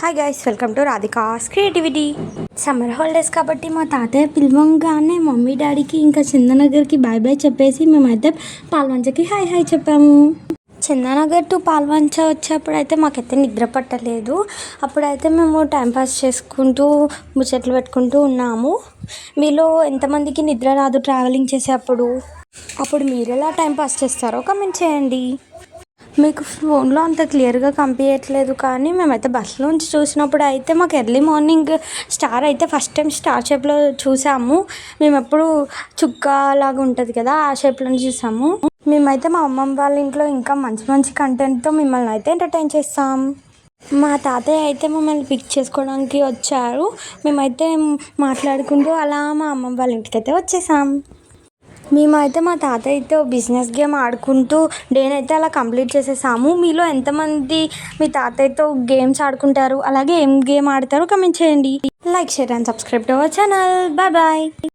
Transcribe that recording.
Hi guys, welcome to Radhika's creativity. Summer holidays కాబట్టి మా తాతయ్య పిలవంగానే మమ్మీ డాడీకి ఇంకా చందనగర్కి బాయ్ బాయ్ చెప్పేసి మేమైతే పాల్వంచకి హాయ్ హాయ్ చెప్పాము. చందనగర్ టు పాల్వంచ వచ్చేప్పుడు అయితే మాకైతే నిద్ర పట్టలేదు. అప్పుడైతే మేము టైంపాస్ చేసుకుంటూ ముచ్చట్లు పెట్టుకుంటూ ఉన్నాము. మీలో ఎంతమందికి నిద్ర రాదు ట్రావెలింగ్ చేసేటప్పుడు? అప్పుడు మీరు ఎలా టైంపాస్ చేస్తారో కమెంట్ చేయండి. మీకు ఫోన్లో అంత క్లియర్గా కనిపించట్లేదు, కానీ మేమైతే బస్సులోంచి చూసినప్పుడు అయితే మాకు ఎర్లీ మార్నింగ్ స్టార్ అయితే ఫస్ట్ టైం స్టార్ షేప్లో చూసాము. మేము ఎప్పుడు చుక్క లాగా ఉంటుంది కదా, ఆ షేప్లో చూసాము. మేమైతే మా అమ్మమ్మ వాళ్ళ ఇంట్లో ఇంకా మంచి మంచి కంటెంట్తో మిమ్మల్ని అయితే ఎంటర్టైన్ చేస్తాం. మా తాతయ్య అయితే మమ్మల్ని పిక్ చేసుకోవడానికి వచ్చారు. మేమైతే మాట్లాడుకుంటూ అలా మా అమ్మమ్మ వాళ్ళ ఇంటికి అయితే వచ్చేసాం. మేమైతే మా తాతయ్యతో బిజినెస్ గేమ్ ఆడుకుంటూ డేనైతే అలా కంప్లీట్ చేసేసాము. మీలో ఎంతమంది మీ తాతయ్యతో గేమ్స్ ఆడుకుంటారు, అలాగే ఏం గేమ్ ఆడతారో కమెంట్ చేయండి. Like, share and subscribe to our channel. Bye bye.